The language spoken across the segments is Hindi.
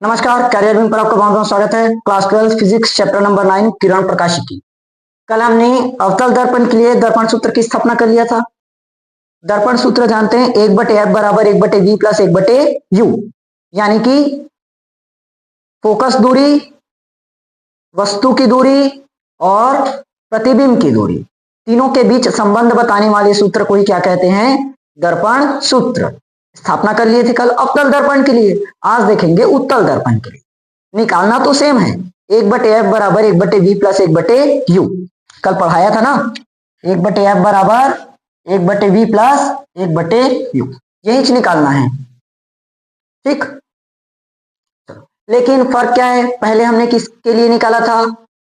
नमस्कार, कैरियर विन पर आपका बहुत बहुत स्वागत है। क्लास 12 फिजिक्स चैप्टर नंबर 9 किरण प्रकाशिकी। कल हमने अवतल दर्पण के लिए दर्पण सूत्र की स्थापना कर लिया था। दर्पण सूत्र जानते हैं, 1/f बराबर 1/v प्लस 1/u, यानी कि फोकस दूरी, वस्तु की दूरी और प्रतिबिंब की दूरी, तीनों के बीच संबंध बताने वाले सूत्र को ही क्या कहते हैं? दर्पण सूत्र। स्थापना कर लिए थे कल अवतल दर्पण के लिए, आज देखेंगे उत्तल दर्पण के लिए। निकालना तो सेम है, 1/f बराबर 1/v प्लस 1/u। कल पढ़ाया था ना, 1/f बराबर 1/v प्लस 1/u, यही निकालना है। ठीक, लेकिन फर्क क्या है? पहले हमने किसके लिए निकाला था?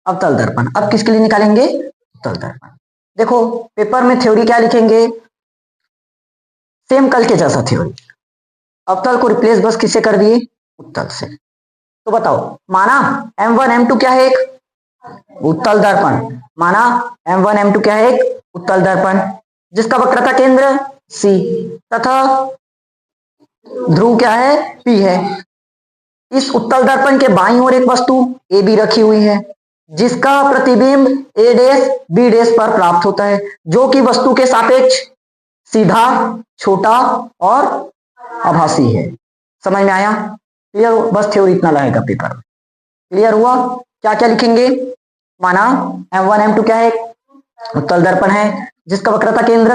अवतल दर्पण। अब किसके लिए निकालेंगे? उत्तल दर्पण। देखो पेपर में थ्योरी क्या लिखेंगे? सेम कल के जैसा थ्योरी। अवतल को रिप्लेस बस किससे कर दिए? उत्तल से। तो बताओ, माना M1 M2 क्या है? एक उत्तल दर्पण। माना M1 M2 क्या है? एक उत्तल दर्पण जिसका वक्रता केंद्र C तथा ध्रुव क्या है? P है। इस उत्तल दर्पण के बाईं ओर एक वस्तु AB रखी हुई है जिसका प्रतिबिंब A डैश B डैश पर प्राप्त होता है, जो कि वस्तु के सापेक्ष सीधा, छोटा और आभासी है। समझ में आया? क्लियर? बस थ्योरी इतना लगेगा पेपर में। क्लियर हुआ? क्या क्या लिखेंगे? माना M1 M2 क्या है? उत्तल दर्पण है जिसका वक्रता केंद्र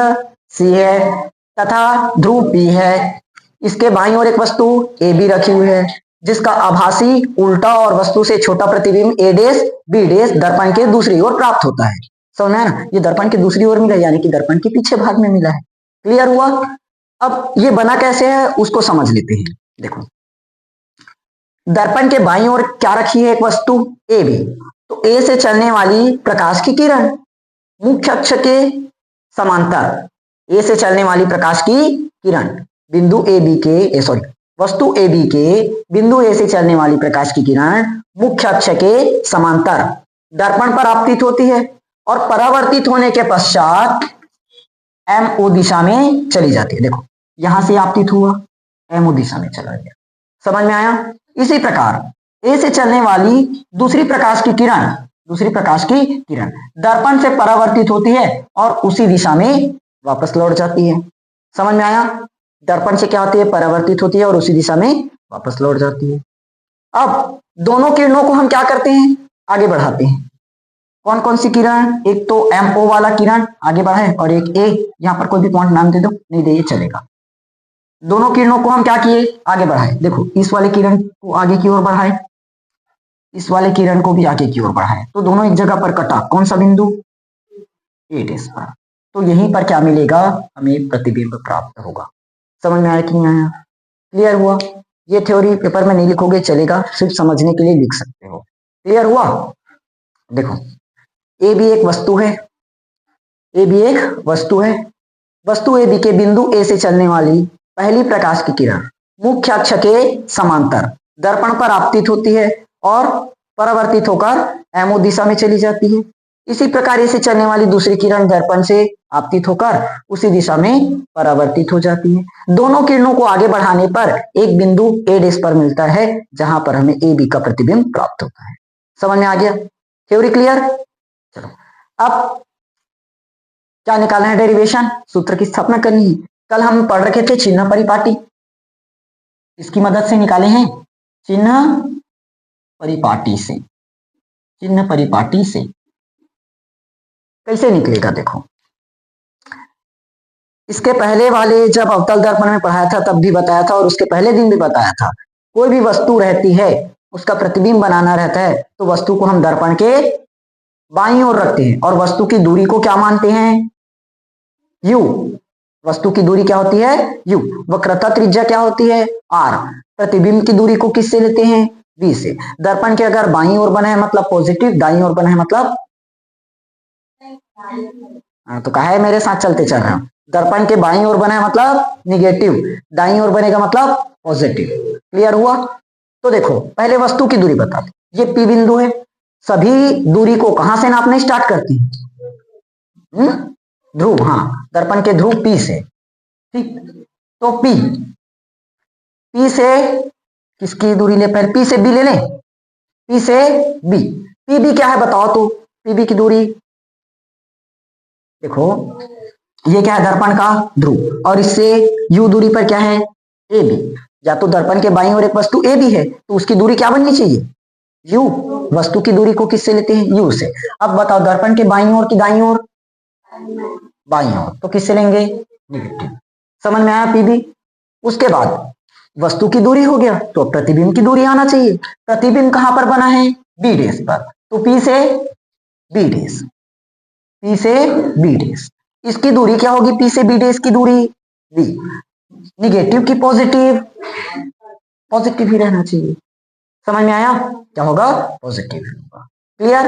C है तथा ध्रुव P है। इसके बाईं ओर एक वस्तु AB रखी हुई है जिसका आभासी, उल्टा और वस्तु से छोटा प्रतिबिंब A डैश B डैश दर्पण के दूसरी ओर प्राप्त होता है। समझ में आया ना? ये दर्पण के दूसरी ओर मिला, यानी कि दर्पण के पीछे भाग में मिला है। क्लियर हुआ? अब ये बना कैसे है उसको समझ लेते हैं। देखो, दर्पण के बाईं ओर क्या रखी है? एक वस्तु AB। तो A से चलने वाली प्रकाश की किरण मुख्य अक्ष के समांतर, A से चलने वाली प्रकाश की किरण बिंदु AB के वस्तु AB के बिंदु A से चलने वाली प्रकाश की किरण मुख्य अक्ष के समांतर दर्पण पर आपतित होती है और परावर्तित होने के पश्चात MO दिशा में चली जाती है। देखो, यहां से आपतित हुआ, MO दिशा में चला गया। समझ में आया? इसी प्रकार A से चलने वाली दूसरी प्रकाश की किरण दर्पण से परावर्तित होती है और उसी दिशा में वापस लौट जाती है। समझ में आया? दर्पण से क्या होती है? परावर्तित होती है और उसी दिशा में वापस लौट जाती है। अब दोनों किरणों को हम क्या करते हैं? आगे बढ़ाते हैं। कौन कौन सी किरण? एक तो MO वाला किरण आगे बढ़ाए और एक A, यहां पर कोई भी पॉइंट नाम दे दो, नहीं दे ये चलेगा। दोनों किरणों को हम क्या किए? आगे बढ़ाए। देखो, इस वाले किरण को आगे की ओर बढ़ाए, इस वाले किरण को भी आगे की ओर बढ़ाए, तो दोनों एक जगह पर कटा। कौन सा बिंदु? A डैश पर। तो यहीं पर क्या मिलेगा? हमें प्रतिबिंब प्राप्त होगा। समझ में आया कि नहीं आया? क्लियर हुआ? ये थ्योरी पेपर में नहीं लिखोगे चलेगा, सिर्फ समझने के लिए लिख सकते हो। क्लियर हुआ? देखो, A भी एक वस्तु है, A भी एक वस्तु है। वस्तु AB के बिंदु A से चलने वाली पहली प्रकाश की किरण मुख्य अक्ष के समांतर दर्पण पर आपतित होती है और परावर्तित होकर MO दिशा में चली जाती है। इसी प्रकार से चलने वाली दूसरी किरण दर्पण से आपतित होकर उसी दिशा में परावर्तित हो जाती है। दोनों किरणों को आगे बढ़ाने पर एक बिंदु A डैश पर मिलता है जहां पर हमें AB का प्रतिबिंब प्राप्त होता है। समझ में आ गया? Theory clear? चलो, अब क्या निकालना है? डेरिवेशन, सूत्र की स्थापना करनी है। कल हम पढ़ रखे थे चिन्ह परिपाटी, इसकी मदद से निकाले हैं। चिन्ह परिपाटी से, चिन्ह परिपाटी से कैसे निकलेगा? देखो, इसके पहले वाले जब अवतल दर्पण में पढ़ाया था तब भी बताया था और उसके पहले दिन भी बताया था। कोई भी वस्तु रहती है, उसका प्रतिबिंब बनाना रहता है तो वस्तु को हम दर्पण के बाईं ओर रखते हैं और वस्तु की दूरी को क्या मानते हैं? U। वस्तु की दूरी क्या होती है? U। वक्रता त्रिज्या क्या होती है? R। प्रतिबिंब की दूरी को किससे लेते हैं? V से। दर्पण के अगर बाईं ओर बना है मतलब पॉजिटिव, दाईं ओर बना है मतलब तो कहा है मेरे साथ चलते चल रहे हो। दर्पण के बाईं ओर बना है मतलब निगेटिव, दाईं ओर बनेगा मतलब पॉजिटिव। क्लियर हुआ? तो देखो, पहले वस्तु की दूरी बता दो। ये P बिंदु है। सभी दूरी को कहां से नापने स्टार्ट करते हैं? ध्रुव, हाँ, दर्पण के ध्रुव P से। ठीक, तो P से किसकी दूरी ले, पहले पी से बी ले लें, पी से बी। पी बी क्या है बताओ तो, पी बी की दूरी देखो, ये क्या है, दर्पण का ध्रुव, और इससे यू दूरी पर क्या है, ए बी। या तो दर्पण के बाईं ओर एक वस्तु ए बी है तो उसकी दूरी क्या बननी चाहिए, यू। वस्तु की दूरी को किससे लेते हैं, यू से। अब बताओ दर्पण के बाईं ओर की दाईं ओर, बाईं ओर, तो किससे लेंगे, निगेटिव। समझ में आया पीबी। उसके बाद वस्तु की दूरी हो गया तो प्रतिबिंब की दूरी आना चाहिए। प्रतिबिंब कहां पर बना है, बी डेश पर, तो पी से बी डेश, पी से बी डेश। इसकी दूरी क्या होगी, पी से बी डेश की दूरी बी। निगेटिव की पॉजिटिव, पॉजिटिव ही रहना चाहिए। समझ में आया, क्या होगा, पॉजिटिव होगा। क्लियर।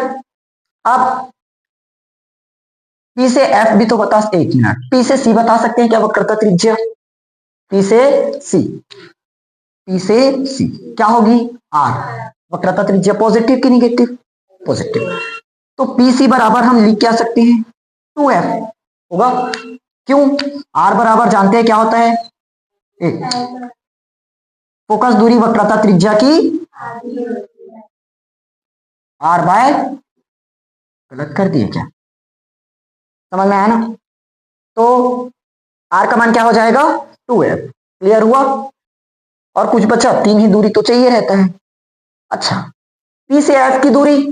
अब पी से एफ भी तो बता, एक मिनट, पी से सी बता सकते हैं क्या, वक्रता त्रिज्या, पी से सी, पी से सी क्या होगी, आर। वक्रता त्रिज्या पॉजिटिव की निगेटिव, पॉजिटिव। तो पी सी बराबर हम लिख क्या सकते हैं, 2f होगा। क्यों, आर बराबर जानते हैं क्या होता है, एक। फोकस दूरी वक्रता त्रिज्या की आर बाय, गलत कर दिए क्या, समझ में आया ना। तो आर का मान क्या हो जाएगा, 2f। क्लियर हुआ। और कुछ बचा, 3 ही दूरी तो चाहिए रहता है। अच्छा, पी से एफ की दूरी,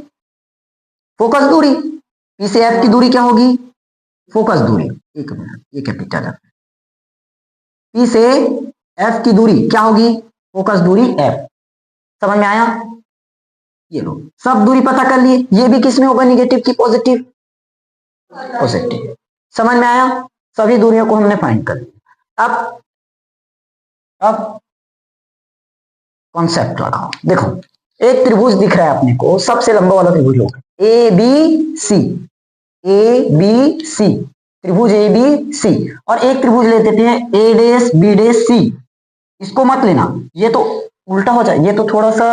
फोकस दूरी, पी से एफ की दूरी क्या होगी, फोकस दूरी, एक मिनट, ये कैपिटल है। पी से एफ की दूरी क्या होगी, फोकस दूरी एफ। समझ में आया, ये लो, सब दूरी पता कर लिए। ये भी किस में होगा, निगेटिव की पॉजिटिव, पॉजिटिव। समझ में आया, सभी दूरियों को हमने फाइंड कर लिया। अब कॉन्सेप्ट लगाओ। देखो, एक त्रिभुज दिख रहा है अपने को, सबसे लंबा वाला त्रिभुज होगा A B C, A B C, त्रिभुज ए बी सी। और एक त्रिभुज ले देते हैं ए डेस बी डेस सी। इसको मत लेना, ये तो उल्टा हो जाए, ये तो थोड़ा सा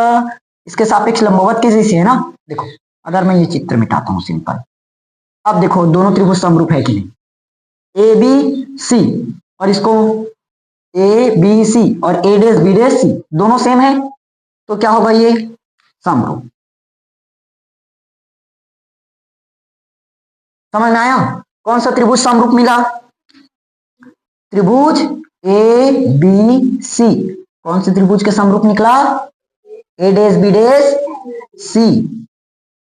इसके सापेक्ष लंबवत के जैसे है ना। देखो, अगर मैं ये चित्र मिटाता हूं सिंपल, अब देखो दोनों त्रिभुज समरूप है कि नहीं, ए बी सी, और इसको ए बी सी और ए डेस बी डेस सी दोनों सेम है, तो क्या होगा, ये समरूप। समझ में आया, कौन सा त्रिभुज समरूप मिला, त्रिभुज ए बी सी। कौन से त्रिभुज के समरूप निकला, ए डेस बी डेस सी,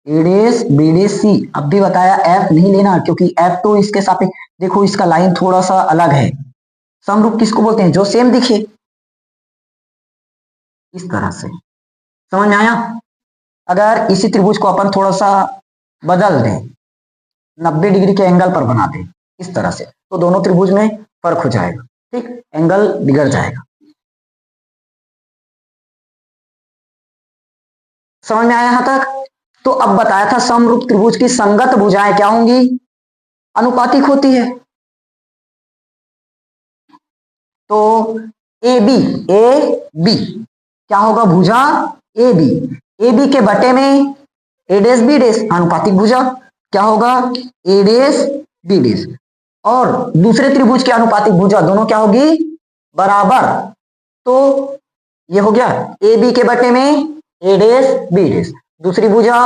ए डेस बी डेस सी। अब भी बताया एफ नहीं लेना, क्योंकि एफ तो इसके सापेक्ष, देखो इसका लाइन थोड़ा सा अलग है। समरूप किसको बोलते हैं, जो सेम दिखे, इस तरह से। समझ में आया। अगर इसी त्रिभुज को अपन थोड़ा सा बदल दें, 90 डिग्री के एंगल पर बना दें इस तरह से, तो दोनों त्रिभुज में फर्क हो जाएगा, ठीक, एंगल बिगड़ जाएगा। समझ में आया यहां तक। तो अब बताया था समरूप त्रिभुज की संगत भुजाएं क्या होंगी, अनुपातिक होती है। तो ए बी क्या होगा, भुजा ए बी के बटे में ए डेस बी डेस, अनुपातिक भुजा क्या होगा, ए डेस बी डेस। और दूसरे त्रिभुज की अनुपातिक भुजा दोनों क्या होगी, बराबर। तो ये हो गया ए बी के बटे में ए डेस बी डेस, दूसरी भुजा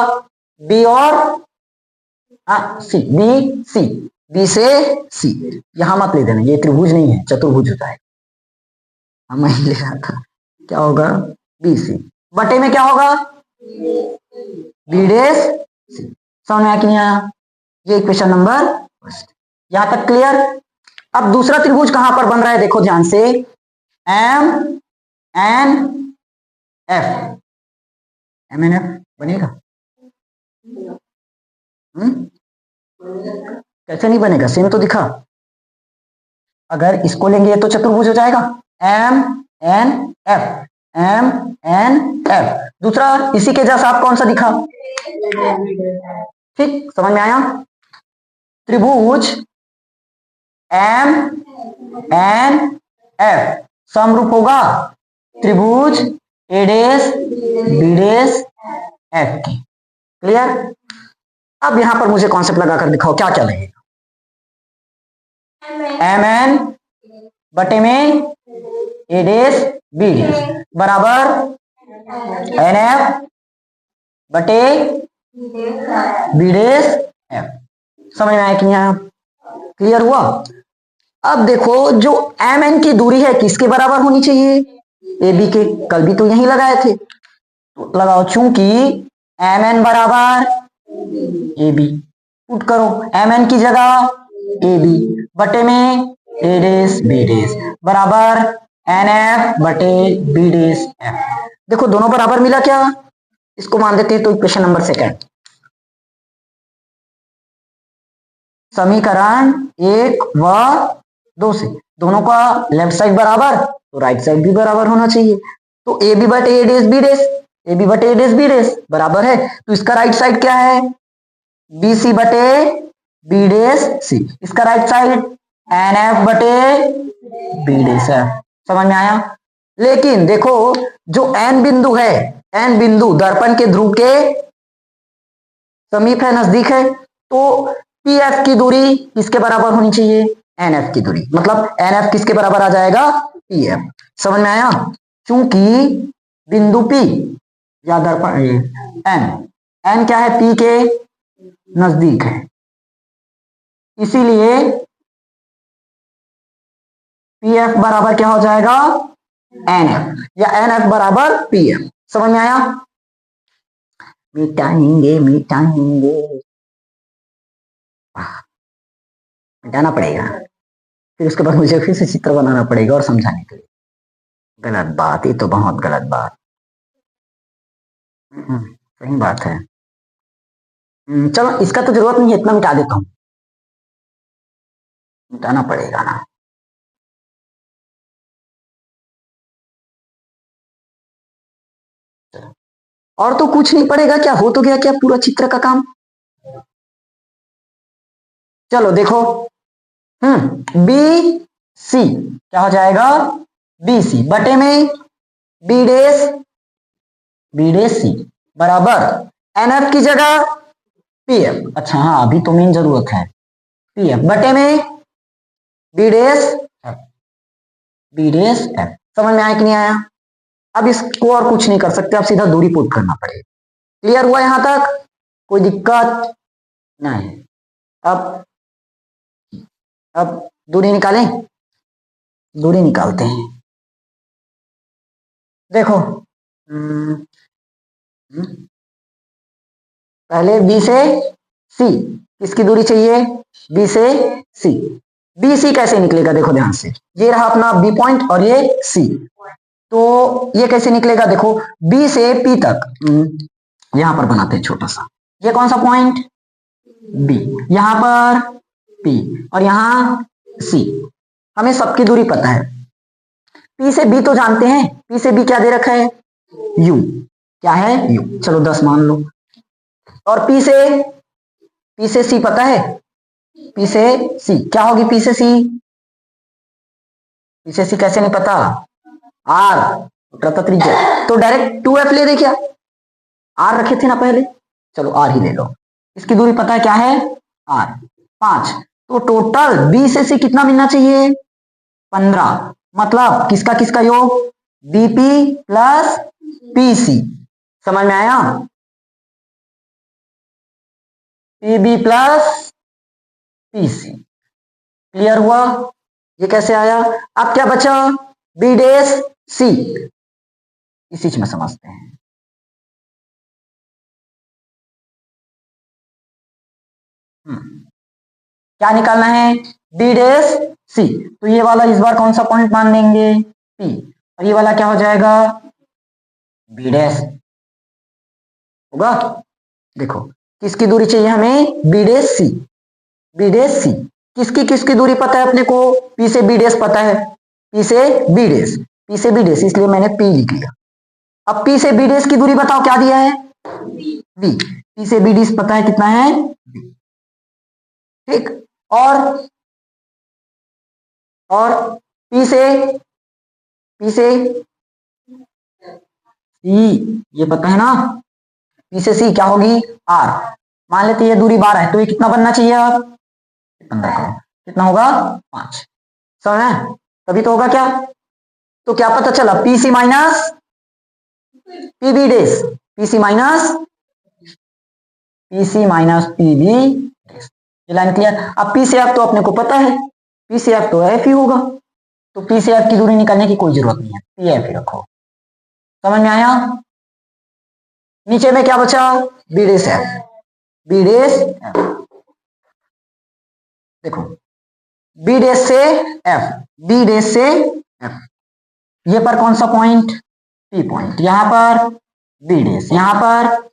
बी और सी, बी से सी। यहां मत ले देना, ये त्रिभुज नहीं है, चतुर्भुज होता है। हम ले रहा था, क्या होगा, बी सी बटे में क्या होगा, बी डेस सी। समझ में आया कि नहीं आया, ये क्वेश्चन नंबर फर्स्ट, यहां तक क्लियर। अब दूसरा त्रिभुज कहां पर बन रहा है, देखो ध्यान से, M N F, M N F बनेगा, कैसे नहीं बनेगा, सेम तो दिखा। अगर इसको लेंगे तो चतुर्भुज हो जाएगा, M N F, M N F. दूसरा इसी के जैसा आप कौन सा दिखा, ठीक, समझ में आया। त्रिभुज एम एन एफ समरूप होगा त्रिभुज ए डेस बी डेस एफ की। क्लियर। अब यहां पर मुझे कॉन्सेप्ट लगाकर दिखाओ क्या क्या लगेगा, एम एन बटे में ए डेस बी डेस बराबर एन एफ बटे बी डेस एफ। समझ में आया कि यहाँ क्लियर हुआ? अब देखो जो एम एन की दूरी है किसके बराबर होनी चाहिए? ए बी के। कल भी तो यही लगाए थे, तो लगाओ चूंकि एम एन बराबर ए बी, पुट करो एम एन की जगह ए बी बटे में ए डेस बी डेस बराबर एन एफ बटे बी डेस एफ। देखो दोनों बराबर मिला क्या? इसको मान देते हैं तो इक्वेशन नंबर सेकंड, समीकरण 1 व 2 से दोनों का लेफ्ट साइड बराबर तो राइट साइड भी बराबर होना चाहिए। तो ए बी बटे ए डेस बी डेस, ए बी बटे ए डेस बी डेस बराबर है, तो इसका राइट साइड क्या है? बी सी बटे बी डेस सी। इसका राइट साइड एन एफ बटे बी डेस एफ। समझ में आया? लेकिन देखो जो एन बिंदु है, एन बिंदु दर्पण के ध्रुव के समीप है, नजदीक है, तो पी एफ की दूरी किसके बराबर होनी चाहिए? एन एफ की दूरी। मतलब एन एफ किसके बराबर आ जाएगा? P F. समझ में आया? चूंकि बिंदु पी या दर्पण एन, एन क्या है? पी के नजदीक है, इसीलिए पी एफ बराबर क्या हो जाएगा? एन एफ, या एन एफ बराबर पी एफ। समझ में आया? मिटाएंगे मिटाएंगे, मिटाना पड़ेगा, फिर उसके बाद मुझे फिर से चित्र बनाना पड़ेगा और समझाने के लिए। गलत बात, ये तो बहुत गलत बात। सही बात है। चलो इसका तो जरूरत नहीं है, इतना मिटा देता हूं, मिटाना पड़ेगा ना। और तो कुछ नहीं पड़ेगा क्या? हो तो गया क्या पूरा चित्र का काम? चलो देखो, बी सी क्या हो जाएगा? बी सी बटे में बी डेस सी बराबर एन एफ की जगह पी एफ। अच्छा हाँ, अभी तो मेन जरूरत है पी एफ बटे में बी डेस एफ। समझ में आया कि नहीं आया? अब इसको और कुछ नहीं कर सकते, अब सीधा दूरी पुट करना पड़ेगा। क्लियर हुआ यहां तक? कोई दिक्कत नहीं। अब दूरी निकालें, दूरी निकालते हैं। देखो पहले बी से सी किसकी दूरी चाहिए? बी से सी। बी सी कैसे निकलेगा? देखो ध्यान से, ये रहा अपना बी पॉइंट और ये सी, तो ये कैसे निकलेगा? देखो बी से पी तक यहां पर बनाते हैं छोटा सा, ये कौन सा पॉइंट? बी, यहां पर पी और यहां सी। हमें सबकी दूरी पता है, पी से बी तो जानते हैं, पी से बी क्या दे रखा है? यू। क्या है? यू। चलो 10 मान लो। और पी से सी पता है, पी से सी क्या होगी? पी से सी, पी से सी कैसे नहीं पता? आर त्रिज्या, तो डायरेक्ट 2f ले दे क्या? आर रखे थे ना पहले, चलो आर ही ले लो। इसकी दूरी पता है क्या है? आर 5। तो टोटल बी से सी कितना मिलना चाहिए? 15। मतलब किसका किसका योग? BP plus PC. समझ में आया? PB plus PC. क्लियर हुआ? ये कैसे आया? अब क्या बचा? बी डेस सी। इसी चीज में समझते हैं। क्या निकालना है? बी डेस सी। तो ये वाला इस बार कौन सा पॉइंट मान लेंगे? पी। और ये वाला क्या हो जाएगा? बी डेस होगा। देखो किसकी दूरी चाहिए हमें? बी डेस सी। बी डेस सी किसकी किसकी दूरी पता है अपने को? पी से बी डेस पता है, पी से बी डेस, पी से बी डेस, इसलिए मैंने पी लिख लिया। अब पी से बी डेस की दूरी बताओ, क्या दिया है? बी। पी से बी डेस पता है कितना है? बी। ठीक। और पी से सी ये पता है ना? पी से सी क्या होगी? आर। मान लेते ये दूरी 12 है, तो ये कितना बनना चाहिए? अब 15 करो, कितना होगा? 5। समझ में? तभी तो होगा क्या? तो क्या पता चला, पीसी माइनस पीबी डेस, पीसी माइनस पीबी डेस। ये लाइन क्लियर। अब पी से एफ तो अपने को पता है, पी से एफ तो एफ ही होगा, तो पी से एफ की दूरी निकालने की कोई जरूरत नहीं है, पी एफ ही रखो। समझ में आया? नीचे में क्या बचा, B dash F, B dash F. देखो बी डेस से एफ, बी डेस से एफ, ये पर कौन सा पॉइंट, पी पॉइंट, यहां पर बी डेस, यहां पर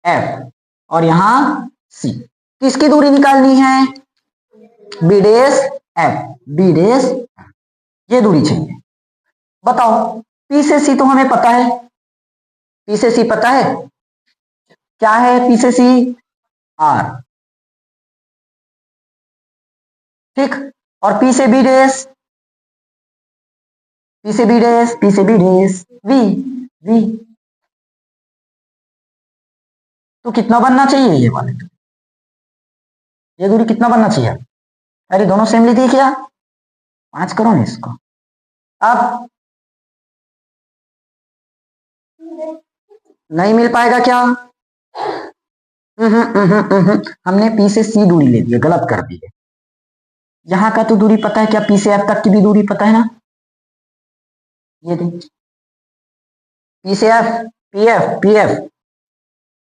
एफ और यहां सी। किसकी दूरी निकालनी है, B dash F, B dash F, ये दूरी चाहिए। बताओ पी से सी तो हमें पता है, पी से सी पता है, क्या है पी से सी, आर, ठीक। और पी से बी डेस, पी से बी डेस, पी से बी डेस वी, वी। तो कितना बनना चाहिए ये वाले, ये दूरी कितना बनना चाहिए, अरे दोनों सेम लिख दिए क्या, 5 करो ना इसको। अब नहीं मिल पाएगा क्या, हमने पी से सी दूरी ले ली है, गलत कर दी है। यहां का तो दूरी पता है, क्या पी से एफ तक की भी दूरी पता है ना, ये देख पी से F, P F, P F,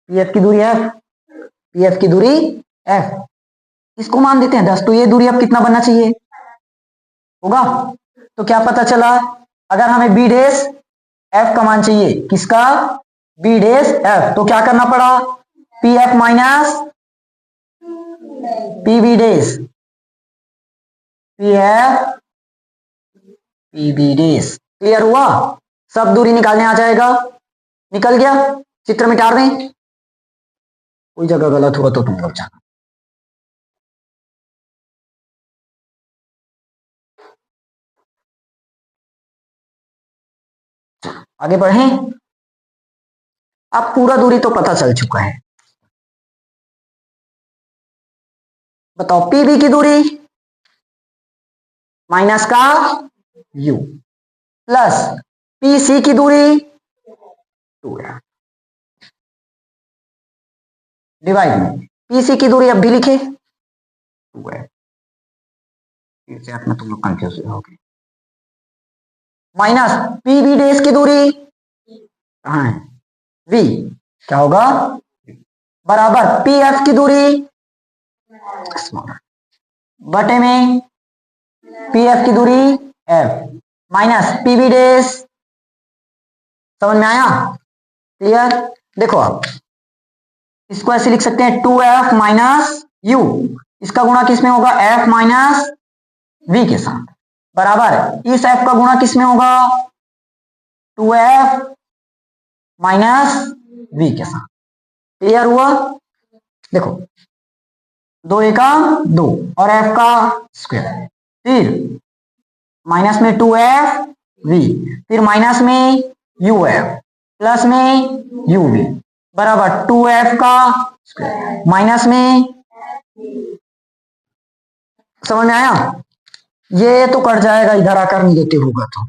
P F की दूरी एफ, पी एफ की दूरी एफ, इसको मान देते हैं 10। तो ये दूरी अब कितना बनना चाहिए होगा, तो क्या पता चला, अगर हमें बी डेस एफ का मान चाहिए, किसका, बी डेस एफ, तो क्या करना पड़ा, P F minus P B dash, P F P B dash. Clear हुआ, सब दूरी निकालने आ जाएगा, निकल गया, चित्र में टार दें, कोई जगह गलत हुआ तो तुम लोग जाना। आगे बढ़ें। अब पूरा दूरी तो पता चल चुका है, बताओ पीबी की दूरी माइनस का यू प्लस पीसी की दूरी 2 डिवाइड में पीसी की दूरी अब भी लिखे 2 है, में तुम लोग कंफ्यूज हो गए, माइनस पीबी डेस की दूरी कहां है, वी, क्या होगा, बराबर पी एफ की दूरी स्मॉल बटे में पी एफ की दूरी एफ माइनस पीबी डेस। समझ में आया, क्लियर। देखो आप इसको ऐसे लिख सकते हैं 2f माइनस यू, इसका गुणा किस में होगा, f माइनस v के साथ, बराबर इस f का गुणा किस में होगा, 2f माइनस v के साथ। क्लियर हुआ, देखो 2 एका 2 और f का स्क्वायर, फिर माइनस में 2f v, फिर माइनस में uf प्लस में uv, बराबर 2f का स्क्वायर माइनस में, समझ में आया, ये तो कट जाएगा इधर आकर निगेटिव होगा, तो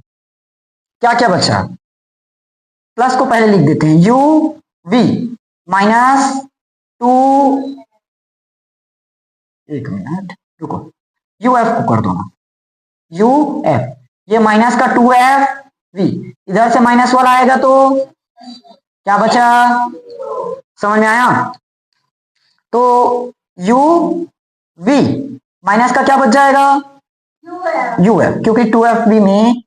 क्या क्या बचा, प्लस को पहले लिख देते हैं यू वी माइनस 2, एक मिनट रुको, यू एफ को कर दो ना, यू एफ, ये माइनस का 2f वी, इधर से माइनस वाला आएगा तो क्या बचा, समझ में आया, तो यू वी माइनस का क्या बच जाएगा, यू एफ, क्योंकि 2f वी में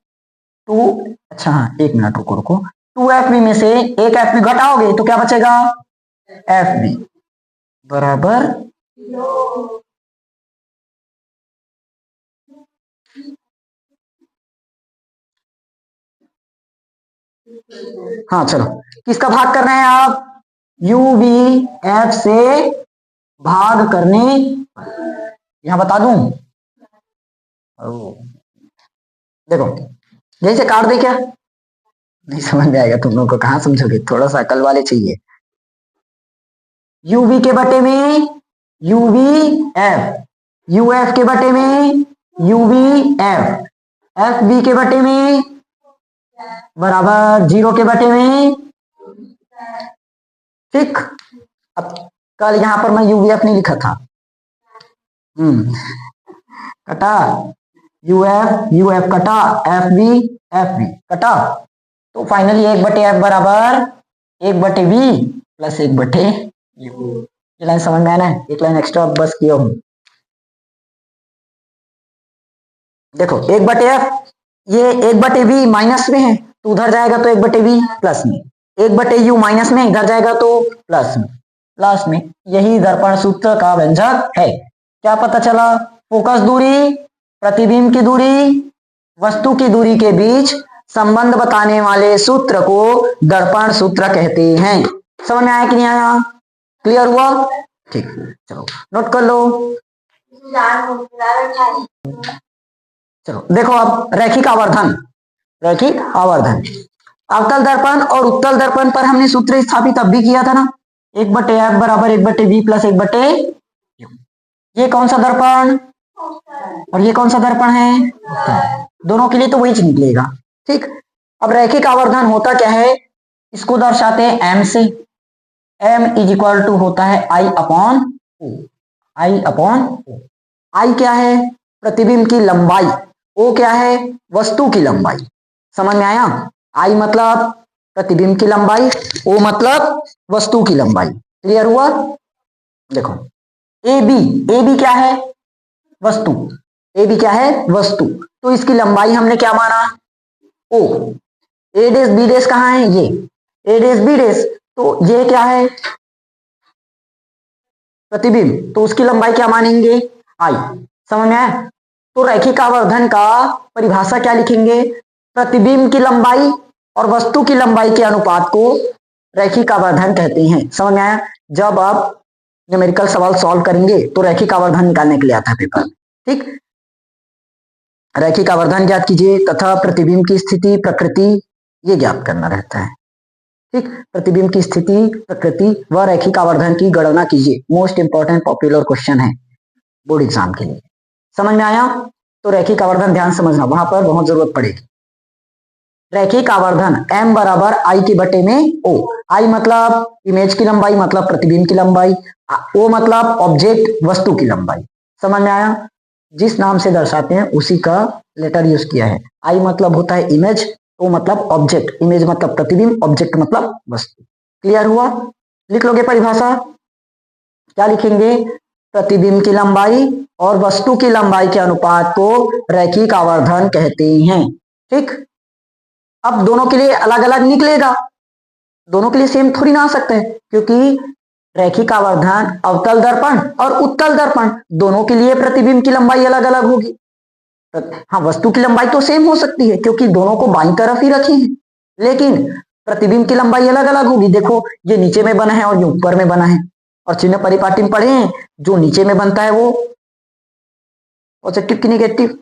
2, अच्छा हाँ एक मिनट रुको रुको, 2f वी में से एक f वी घटाओगे तो क्या बचेगा, एफ वी बराबर हाँ चलो, किसका भाग कर रहे हैं आप, यू वी एफ से भाग करने, यहां बता दूं, देखो जैसे काट दे क्या, नहीं समझ में आएगा तुम लोगों को, कहां समझोगे, थोड़ा सा अकल वाले चाहिए। यूवी के बटे में यूवी एफ, यूएफ के बटे में यूवी एफ, एफ बी के बटे में बराबर 0 के बटे में, ठीक। अब कल यहां पर मैं यूवीएफ नहीं लिखा था, कटा यूएफ यूएफ कटा, एफ बी कटा, तो फाइनली 1/f बराबर 1/v प्लस 1/u। ये लाइन समझ में आना है, एक लाइन एक्स्ट्रा बस किया हूं। देखो 1/f, ये 1/v माइनस में है तो उधर जाएगा तो 1/v प्लस में, 1/u माइनस में इधर जाएगा तो प्लस में, प्लस में। यही दर्पण सूत्र का व्यंजक है। क्या पता चला? फोकस दूरी, प्रतिबिंब की दूरी, वस्तु की दूरी के बीच संबंध बताने वाले सूत्र को दर्पण सूत्र कहते हैं। समझ में आया कि नहीं आया? क्लियर हुआ? ठीक, चलो नोट कर लो। चलो देखो अब रैखिक आवर्धन, रैखिक आवर्धन, अवतल दर्पण और उत्तल दर्पण पर हमने सूत्र स्थापित अब भी किया था ना, 1/f बराबर 1/v प्लस 1/u। ये कौन सा दर्पण और ये कौन सा दर्पण है? दोनों के लिए तो वही निकलेगा, ठीक। अब रैखिक आवर्धन होता क्या है, इसको दर्शाते हैं m से। m इज इक्वल टू होता है I upon O। I upon O। I क्या है? प्रतिबिंब की लंबाई, O क्या है? वस्तु की लंबाई। समझ में आया? I मतलब प्रतिबिंब की लंबाई, O मतलब वस्तु की लंबाई। क्लियर हुआ? देखो AB क्या है? वस्तु। AB क्या है? वस्तु। तो इसकी लंबाई हमने क्या माना? O। A डेस B डेस कहाँ है? ये A डेस B डेस, तो ये क्या है? प्रतिबिंब, तो उसकी लंबाई क्या मानेंगे? I। समझ में आया? तो रैखिक आवर्धन का परिभाषा क्या लिखेंगे? प्रतिबिंब की लंबाई और वस्तु की लंबाई के अनुपात को रैखिक आवर्धन कहते हैं। समझ में आया? जब आप न्यूमेरिकल सवाल सॉल्व करेंगे तो रैखिक आवर्धन निकालने के लिए आता है पेपर, ठीक। रैखिक आवर्धन ज्ञात कीजिए तथा प्रतिबिंब की स्थिति प्रकृति ये ज्ञात करना रहता है, ठीक। प्रतिबिंब की स्थिति प्रकृति व रैखिक आवर्धन की गणना कीजिए, मोस्ट इंपॉर्टेंट पॉपुलर क्वेश्चन है बोर्ड एग्जाम के लिए। समझ में आया? तो रैखिक आवर्धन ध्यान समझना, वहां पर बहुत जरूरत पड़ेगी। रैखिक आवर्धन m बराबर I के बटे में O। I मतलब इमेज की लंबाई मतलब प्रतिबिंब की लंबाई, O मतलब ऑब्जेक्ट वस्तु की लंबाई। समझ में आया? जिस नाम से दर्शाते हैं उसी का लेटर यूज किया है। I मतलब होता है इमेज, O मतलब ऑब्जेक्ट, इमेज मतलब प्रतिबिंब, ऑब्जेक्ट मतलब वस्तु। क्लियर हुआ? लिख लोगे परिभाषा, क्या लिखेंगे? प्रतिबिंब की लंबाई और वस्तु की लंबाई के अनुपात को रैखिक आवर्धन कहते हैं, ठीक। अब दोनों के लिए अलग अलग निकलेगा, दोनों के लिए सेम थोड़ी ना आ सकता है, क्योंकि रैखिक आवर्धन अवतल दर्पण और उत्तल दर्पण दोनों के लिए प्रतिबिंब की लंबाई अलग अलग होगी। हाँ, वस्तु की लंबाई तो सेम हो सकती है क्योंकि दोनों को बाईं तरफ ही रखे हैं, लेकिन प्रतिबिंब की लंबाई अलग अलग होगी। देखो ये नीचे में बना है और ये ऊपर में बना है, और चिन्ह परिपाटी में पढ़े हैं, जो नीचे में बनता है वो पॉजिटिव की निगेटिव,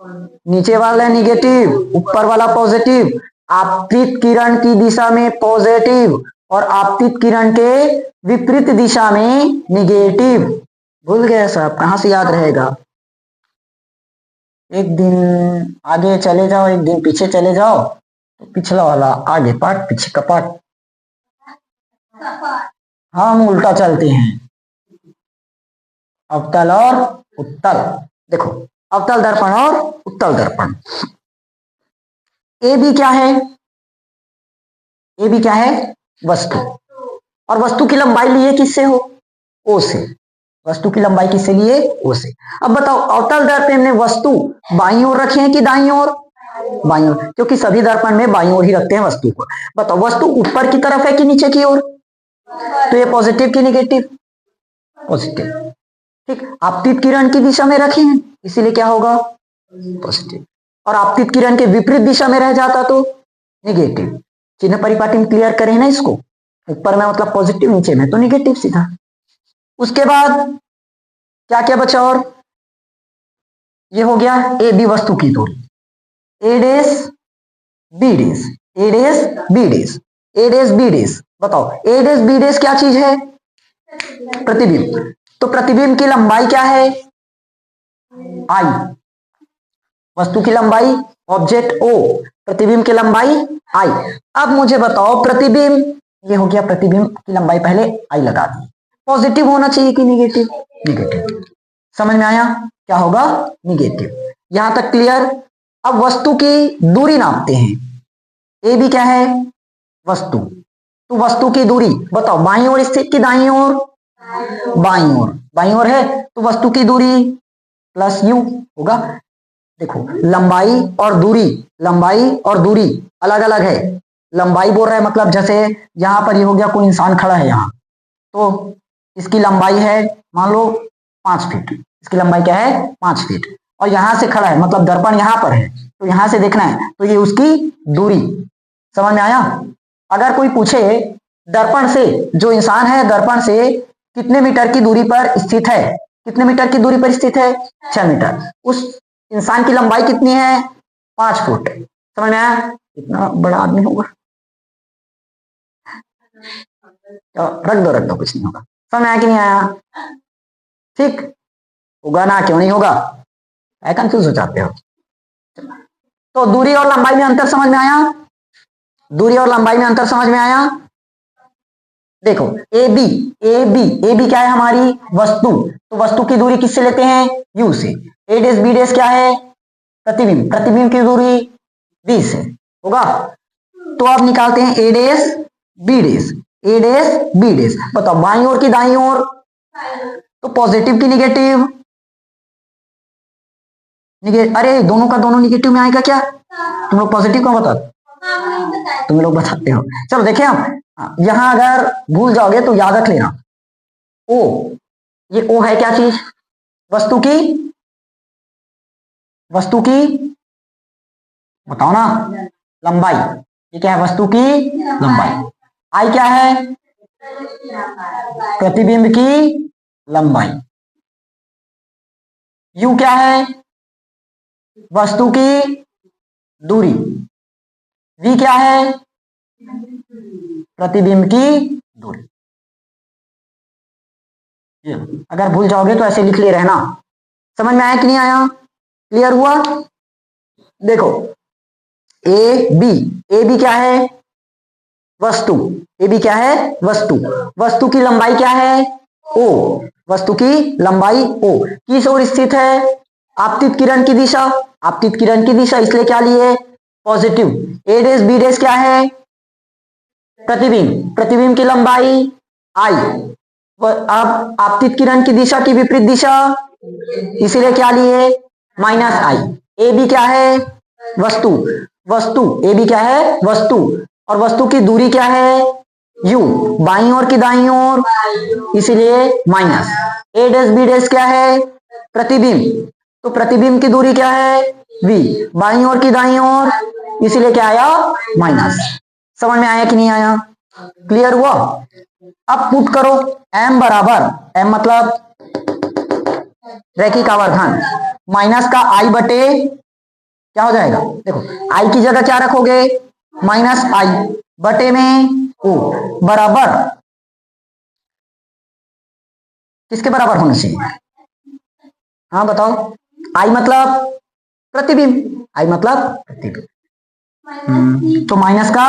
नीचे वाला निगेटिव, ऊपर वाला पॉजिटिव। आपतित किरण की दिशा में पॉजिटिव और आपतित किरण के विपरीत दिशा में निगेटिव। भूल गए साहब? कहां से याद रहेगा? एक दिन आगे चले जाओ, एक दिन पीछे चले जाओ, तो पिछला वाला आगे पार्ट, पीछे का पार्ट। हाँ, हम उल्टा चलते हैं, अवतल और उत्तल। देखो अवतल दर्पण और उत्तल दर्पण। ए बी क्या है? ए बी क्या है? वस्तु, और वस्तु की लंबाई लिए किससे हो? ओ से। वस्तु की लंबाई किससे लिए? ओ से। अब बताओ अवतल दर्पण में वस्तु बाईं ओर रखे हैं कि दाईं ओर? बाईं ओर, क्योंकि सभी दर्पण में बाईं ओर ही रखते हैं वस्तु को। बताओ वस्तु ऊपर की तरफ है कि नीचे की ओर? तो ये पॉजिटिव की निगेटिव? पॉजिटिव, ठीक। आपतित किरण की दिशा में रखे हैं इसीलिए क्या होगा? पॉजिटिव। और आपतित किरण के विपरीत दिशा में रह जाता तो निगेटिव। चिन्ह परिपाटी में क्लियर करें ना इसको, ऊपर में मतलब पॉजिटिव, नीचे में तो निगेटिव सीधा। उसके बाद क्या क्या बचा? और ये हो गया ए बी वस्तु की दूरी, ए डेस बी डेस, ए डेस बी डेस, ए डेस बी डेस। बताओ ए डेस बी डेस क्या चीज है? प्रतिबिंब। तो प्रतिबिंब की लंबाई क्या है? आई। वस्तु की लंबाई ऑब्जेक्ट ओ, प्रतिबिंब की लंबाई आई। अब मुझे बताओ प्रतिबिंब, ये हो गया प्रतिबिंब की लंबाई, पहले आई लगा दी। पॉजिटिव होना चाहिए कि निगेटिव? निगेटिव। समझ में आया? क्या होगा? निगेटिव। यहां तक क्लियर? अब वस्तु की दूरी नापते हैं। ए भी क्या है? वस्तु। तो वस्तु की दूरी बताओ, बाईं ओर स्थित कि दाईं ओर? बाईं ओर। बाईं ओर है तो वस्तु की दूरी प्लस यू होगा। देखो लंबाई और दूरी, लंबाई और दूरी अलग अलग है। लंबाई बोल रहा है मतलब जैसे यहां पर ये हो गया, कोई इंसान खड़ा है यहां, तो इसकी लंबाई है मान लो 5 फीट। इसकी लंबाई क्या है? 5 फीट। और यहां से खड़ा है मतलब दर्पण यहां पर है, तो यहां से देखना है तो ये उसकी दूरी। समझ में आया? अगर कोई पूछे दर्पण से, जो इंसान है दर्पण से कितने मीटर की दूरी पर स्थित है, कितने मीटर की दूरी पर स्थित है? 6 मीटर। उस इंसान की लंबाई कितनी है? 5 फुट। समझ में आया? कितना बड़ा आदमी होगा। रख दो कुछ नहीं होगा। समझ में आया कि नहीं आया? ठीक होगा ना? क्यों नहीं होगा? कंफ्यूज हो जाते हो। तो दूरी और लंबाई में अंतर समझ में आया? दूरी और लंबाई में अंतर समझ में आया? देखो A B, A B, A B क्या है? हमारी वस्तु। तो वस्तु की दूरी किससे लेते हैं? यू से। ए डेस बी डेस क्या है? प्रतिबिंब। प्रतिबिंब की दूरी बी से होगा। तो आप निकालते हैं ए डेस बी डेस, ए डेस बी डेस। बताओ बाईं ओर की दाईं ओर? तो पॉजिटिव की निगेटिव? अरे दोनों का दोनों निगेटिव में आएगा क्या? तुम लोग पॉजिटिव क्यों बता? तुम लोग बताते हो। चलो देखिए हम यहां अगर भूल जाओगे तो याद रख लेना। ओ, ये ओ है क्या चीज? वस्तु की, वस्तु की बताओ ना, लंबाई। ये क्या है? वस्तु की लंबाई। आई क्या है? प्रतिबिंब की लंबाई। यू क्या है? वस्तु की दूरी। वी क्या है? प्रतिबिंब की दूरी। अगर भूल जाओगे तो ऐसे लिख ले रहना। समझ में आया कि नहीं आया? क्लियर हुआ? देखो ए बी, ए बी क्या है? वस्तु। ए बी क्या है? वस्तु। वस्तु की लंबाई क्या है? ओ। वस्तु की लंबाई ओ किस ओर स्थित है? आपतित किरण की दिशा। आपतित किरण की दिशा, इसलिए क्या लिए? पॉजिटिव। ए डेस बी डेस क्या है? प्रतिबिंब। प्रतिबिंब की लंबाई आई। अब आपतित किरण की दिशा की विपरीत दिशा, इसीलिए क्या लिए? माइनस आई। ए बी क्या है? वस्तु। वस्तु ए बी क्या है? वस्तु। और वस्तु की दूरी क्या है? यू। बाईं ओर की दाईं ओर, इसीलिए माइनस। ए डेस बी डेस क्या है? प्रतिबिंब। तो प्रतिबिंब की दूरी क्या है? वी। बाईं ओर की दाईं ओर, इसीलिए क्या आया? माइनस। समझ में आया कि नहीं आया? क्लियर हुआ? अब पुट करो m बराबर, m मतलब रैखिक आवर्धन, माइनस का आई बटे क्या हो जाएगा? देखो आई की जगह क्या रखोगे? माइनस आई बटे में ओ, बराबर किसके बराबर होना चाहिए? हाँ बताओ। आई मतलब प्रतिबिंब, आई मतलब प्रतिबिंब। तो माइनस का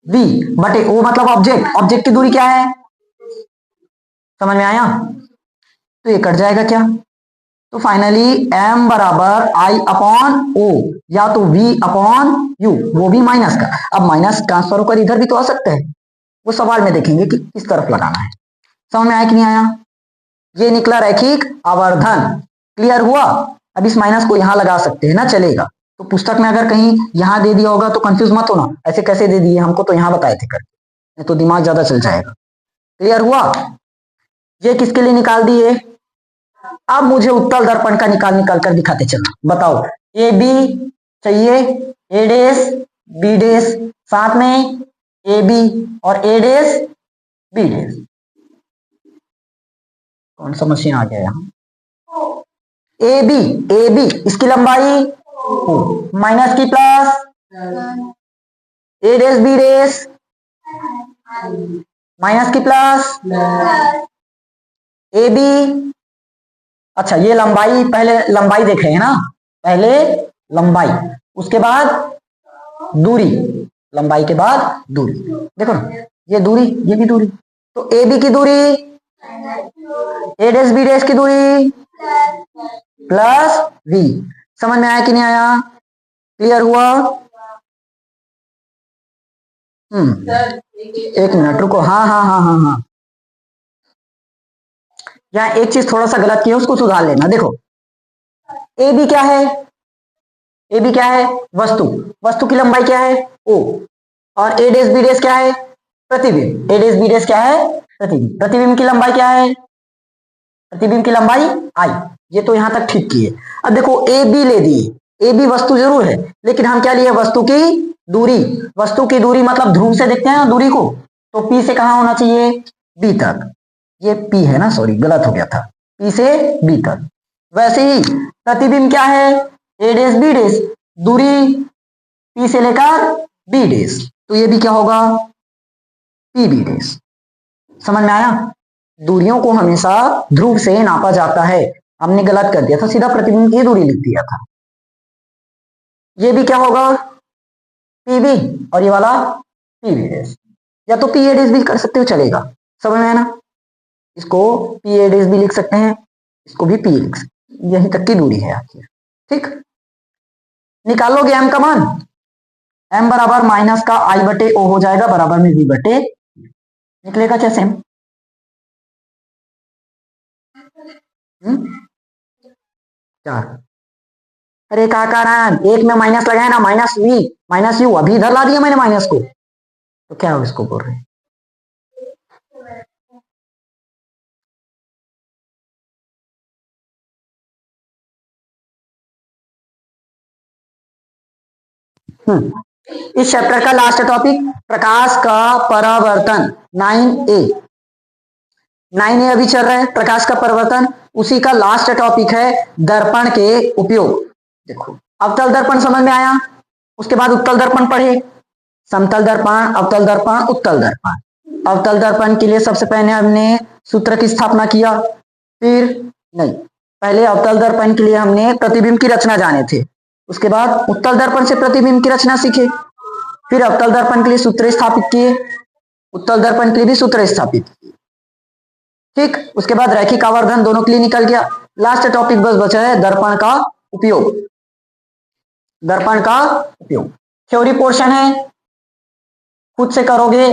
v बटे ओ मतलब ऑब्जेक्ट। ऑब्जेक्ट की दूरी क्या है? समझ में आया? तो ये कट जाएगा क्या? तो फाइनली m बराबर आई अपॉन ओ, या तो v अपॉन यू, वो भी माइनस का। अब माइनस ट्रांसफर होकर इधर भी तो आ सकता है, वो सवाल में देखेंगे कि किस तरफ लगाना है। समझ में आया कि नहीं आया? ये निकला रैखिक आवर्धन। क्लियर हुआ? अब इस माइनस को यहां लगा सकते हैं ना, चलेगा। तो पुस्तक में अगर कहीं यहां दे दिया होगा तो कंफ्यूज मत होना, ऐसे कैसे दे दिए, हमको तो यहां बताए थे करके, तो दिमाग ज्यादा चल जाएगा। क्लियर हुआ? ये किसके लिए निकाल दिए? अब मुझे उत्तल दर्पण का निकाल कर दिखाते चलो। बताओ ए बी चाहिए, ए डेस बी डेस, साथ में ए बी और ए डेस बी डेस। कौन सा मशीन आ गया यहाँ? ए बी, ए बी इसकी लंबाई ओ, माइनस की प्लस, ए डेस बी डेस माइनस की प्लस, ए बी। अच्छा ये लंबाई, पहले लंबाई देख रहे हैं ना, पहले लंबाई, उसके बाद दूरी, लंबाई के बाद दूरी। देखो ना, ये दूरी, ये भी दूरी, तो ए बी की दूरी, ए डैश बी डैश की दूरी प्लस वी। समझ में आया कि नहीं आया? क्लियर हुआ? एक मिनट रुको, हाँ हाँ हाँ हाँ हाँ, यहाँ एक चीज थोड़ा सा गलत किया, उसको सुधार लेना। देखो ए बी क्या है? ए बी क्या है? वस्तु, वस्तु की लंबाई क्या है? ओ। और ए डैश बी डैश क्या है? प्रतिबिंब। ए डैश बी डैश क्या है? प्रतिबिंब। प्रतिबिंब की लंबाई क्या है? प्रतिबिंब की लंबाई आई। ये तो यहां तक ठीक किए। अब देखो ए बी ले दिए, ए बी वस्तु जरूर है, लेकिन हम क्या लिए? वस्तु की दूरी। वस्तु की दूरी मतलब ध्रुव से देखते हैं ना दूरी को, तो पी से कहां होना चाहिए? बी तक। ये पी है ना, सॉरी गलत हो गया था, पी से बी तक। वैसे ही प्रतिबिंब क्या है? ए डैश बी डैश, दूरी पी से लेकर बी डैश, तो ये भी क्या होगा? P B dash. समझ में आया? दूरियों को हमेशा ध्रुव से नापा जाता है। हमने गलत कर दिया था, सीधा प्रतिबिंब की दूरी लिख दिया था। ये भी क्या होगा? पीबी, और ये वाला पीबी डैश, या तो पी ए डैश भी कर सकते हो, चलेगा। समझ में आया ना? इसको पी ए डैश भी लिख सकते हैं, इसको भी पी लिख सकते हैं, यहीं तक की दूरी है आखिर। ठीक, निकालोगे एम का मान, एम बराबर माइनस का आई बटे ओ हो जाएगा, बराबर में वी बटे, निकलेगा क्या सेम? चार। अरे क्या कारण, एक में माइनस लगाया ना, माइनस वी माइनस यू, अभी इधर ला दिया मैंने माइनस को, तो क्या हो इसको बोल रहे हैं? इस चैप्टर का लास्ट टॉपिक प्रकाश का परावर्तन, 9A। 9A अभी चल रहा है, प्रकाश का परावर्तन, उसी का लास्ट टॉपिक है दर्पण के उपयोग। देखो अवतल दर्पण समझ में आया, उसके बाद उत्तल दर्पण पढ़े, समतल दर्पण, अवतल दर्पण, उत्तल दर्पण। अवतल दर्पण के लिए सबसे पहले हमने सूत्र की स्थापना किया, फिर नहीं, पहले अवतल दर्पण के लिए हमने प्रतिबिंब की रचना जाने थे, उसके बाद उत्तल दर्पण से प्रतिबिंब की रचना सीखे, फिर अवतल दर्पण के लिए सूत्र स्थापित किए, उत्तल दर्पण के लिए भी सूत्र स्थापित किए। ठीक, उसके बाद रैखिक आवर्धन दोनों के लिए निकल गया। लास्ट टॉपिक बस बचा है दर्पण का उपयोग। दर्पण का उपयोग थ्योरी पोर्शन है, खुद से करोगे,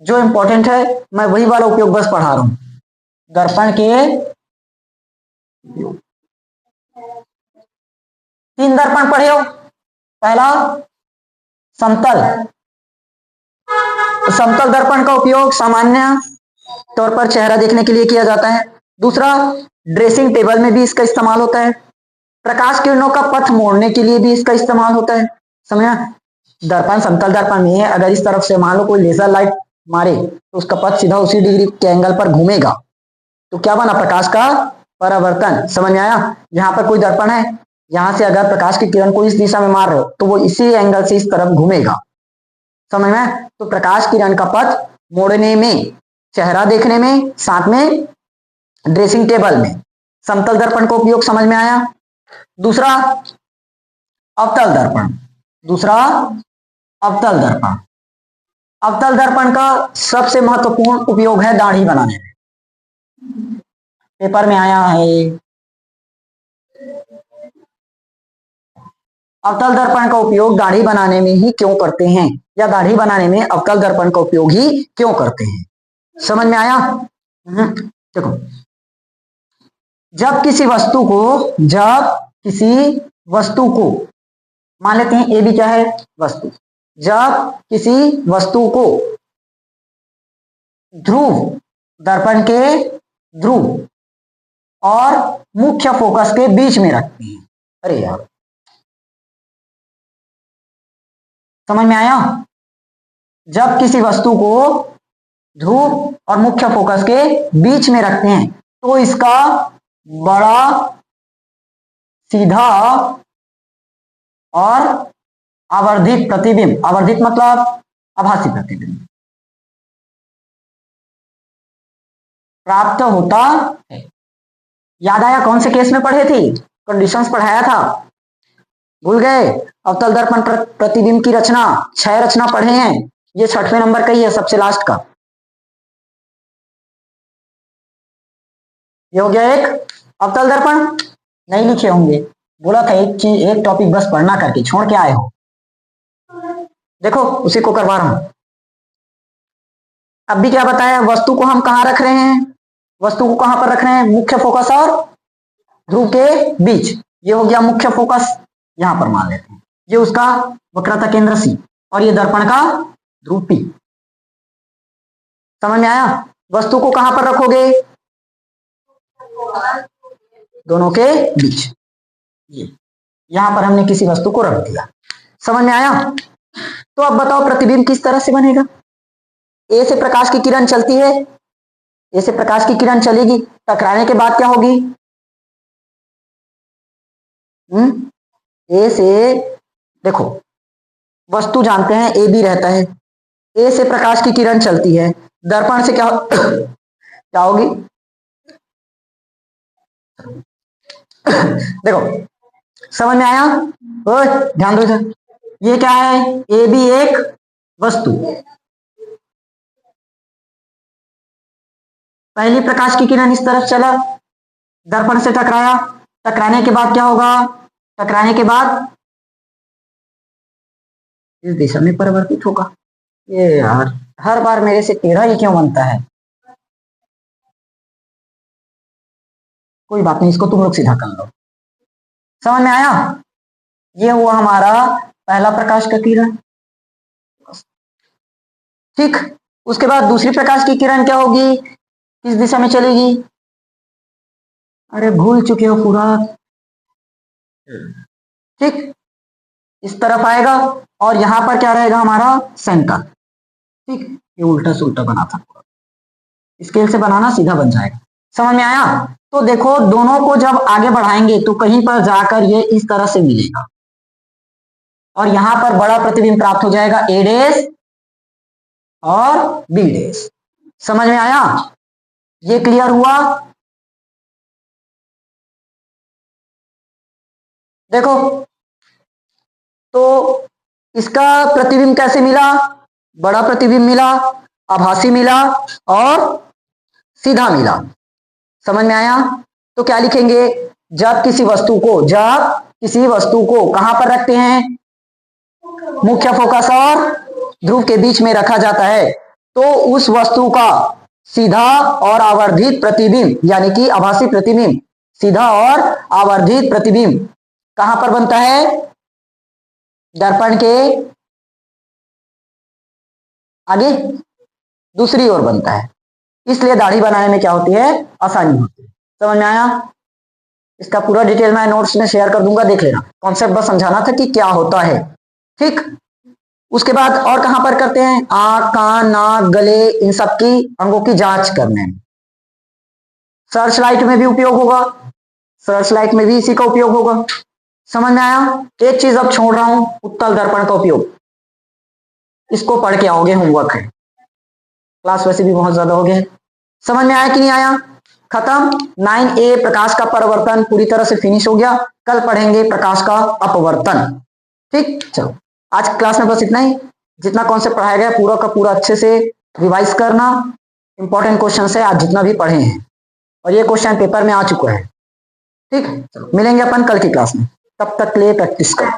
जो इंपॉर्टेंट है मैं वही वाला उपयोग बस पढ़ा रहा हूं। दर्पण के उपयोग, 3 दर्पण पढ़े हो। पहला समतल, समतल दर्पण का उपयोग सामान्य तौर पर चेहरा देखने के लिए किया जाता है। दूसरा, ड्रेसिंग टेबल में भी इसका इस्तेमाल होता है। प्रकाश किरणों का पथ मोड़ने के लिए भी इसका इस्तेमाल होता है। समझा? दर्पण, समतल दर्पण में अगर इस तरफ से मान लो कोई लेजर लाइट मारे तो उसका पथ सीधा उसी डिग्री के एंगल पर घूमेगा, तो क्या बना? प्रकाश का परावर्तन। समझ में आया? यहाँ पर कोई दर्पण है, यहां से अगर प्रकाश की किरण को इस दिशा में मार रहे हो तो वो इसी एंगल से इस तरफ घूमेगा। समझ में? तो प्रकाश किरण का पथ मोड़ने में, चेहरा देखने में, साथ में ड्रेसिंग टेबल में समतल दर्पण का उपयोग समझ में आया। दूसरा अवतल दर्पण, दूसरा अवतल दर्पण। अवतल दर्पण का सबसे महत्वपूर्ण उपयोग है दाढ़ी बनाने में, पेपर में आया है। अवतल दर्पण का उपयोग दाढ़ी बनाने में ही क्यों करते हैं, या दाढ़ी बनाने में अवतल दर्पण का उपयोग ही क्यों करते हैं? समझ में आया? देखो, जब किसी वस्तु को, जब किसी वस्तु को, मान लेते हैं ए भी क्या है? वस्तु। जब किसी वस्तु को ध्रुव, दर्पण के ध्रुव और मुख्य फोकस के बीच में रखते हैं। अरे यार, समझ में आया? जब किसी वस्तु को ध्रुव और मुख्य फोकस के बीच में रखते हैं तो इसका बड़ा, सीधा और आवर्धित प्रतिबिंब, आवर्धित मतलब आभासी प्रतिबिंब प्राप्त होता है। याद आया कौन से केस में पढ़े थे? कंडीशंस पढ़ाया था। भूल गए? अवतल दर्पण पर प्रतिबिंब की रचना, 6 रचना पढ़े हैं, ये 6वें नंबर का ही है, सबसे लास्ट का। ये हो गया एक अवतल दर्पण। नहीं लिखे होंगे, बोला था एक चीज, एक टॉपिक बस पढ़ना करके छोड़ के आए हो। देखो उसी को करवा रहा हूं। अब भी क्या बताया, वस्तु को हम कहां रख रहे हैं, वस्तु को कहां पर रख रहे हैं, मुख्य फोकस और ध्रुव के बीच। ये हो गया मुख्य फोकस, यहां पर मान लेते हैं, ये उसका वक्रता केंद्र सी, और ये दर्पण का ध्रुव पी। समझ में आया? वस्तु को कहां पर रखोगे, दोनों के बीच। ये यहां पर हमने किसी वस्तु को रख दिया। समझ में आया? तो अब बताओ प्रतिबिंब किस तरह से बनेगा। ए से प्रकाश की किरण चलती है, ए से प्रकाश की किरण चलेगी, टकराने के बाद क्या होगी, ए से, देखो वस्तु जानते हैं ए बी रहता है, ए से प्रकाश की किरण चलती है, दर्पण से क्या क्या होगी, देखो समझ में आया? ओए ध्यान दो इधर, ये क्या है, ए बी एक वस्तु, पहली प्रकाश की किरण इस तरफ चला, दर्पण से टकराया, टकराने के बाद क्या होगा, टकराने के बाद इस दिशा में परिवर्तित होगा। ये यार हर बार मेरे से टेढ़ा ही क्यों बनता है, कोई बात नहीं, इसको तुम लोग सीधा कर लो। समझ में आया? ये हुआ हमारा पहला प्रकाश का किरण। ठीक, उसके बाद दूसरी प्रकाश की किरण क्या होगी, किस दिशा में चलेगी, अरे भूल चुके हो पूरा। ठीक, इस तरफ आएगा, और यहां पर क्या रहेगा हमारा सेंटर। ठीक, ये उल्टा सुल्टा बना था, स्केल से बनाना सीधा बन जाएगा। समझ में आया? तो देखो दोनों को जब आगे बढ़ाएंगे तो कहीं पर जाकर ये इस तरह से मिलेगा, और यहां पर बड़ा प्रतिबिंब प्राप्त हो जाएगा, ए डैश और बी डैश। समझ में आया? ये क्लियर हुआ? देखो तो इसका प्रतिबिंब कैसे मिला, बड़ा प्रतिबिंब मिला, आभासी मिला और सीधा मिला। समझ में आया? तो क्या लिखेंगे, जब किसी वस्तु को कहां पर रखते हैं, मुख्य फोकस और ध्रुव के बीच में रखा जाता है, तो उस वस्तु का सीधा और आवर्धित प्रतिबिंब, यानी कि आभासी प्रतिबिंब, सीधा और आवर्धित प्रतिबिंब कहां पर बनता है, दर्पण के आगे दूसरी ओर बनता है। इसलिए दाढ़ी बनाने में क्या होती है, आसानी होती है। समझ में आया? इसका पूरा डिटेल मैं नोट्स में शेयर कर दूंगा, देख लेना, कॉन्सेप्ट बस समझाना था कि क्या होता है। ठीक, उसके बाद और कहां पर करते हैं, आंख, कान, नाक, गले, इन सब की अंगों की जांच करने में। सर्च लाइट में भी उपयोग होगा, सर्च लाइट में भी इसी का उपयोग होगा। समझ में आया? एक चीज अब छोड़ रहा हूं, उत्तल दर्पण का उपयोग, इसको पढ़ के आओगे, होमवर्क है, क्लास वैसे भी बहुत ज्यादा हो गया है। समझ में आया कि नहीं आया? खत्म। 9A प्रकाश का परावर्तन पूरी तरह से फिनिश हो गया, कल पढ़ेंगे प्रकाश का अपवर्तन। ठीक, चलो आज क्लास में बस इतना ही, जितना कॉन्सेप्ट पढ़ाया गया पूरा का पूरा अच्छे से रिवाइज करना, इंपॉर्टेंट क्वेश्चन है आज जितना भी पढ़े हैं, और ये क्वेश्चन पेपर में आ चुका है। ठीक, चलो मिलेंगे अपन कल की क्लास में, तब तक के लिए प्रैक्टिस करो।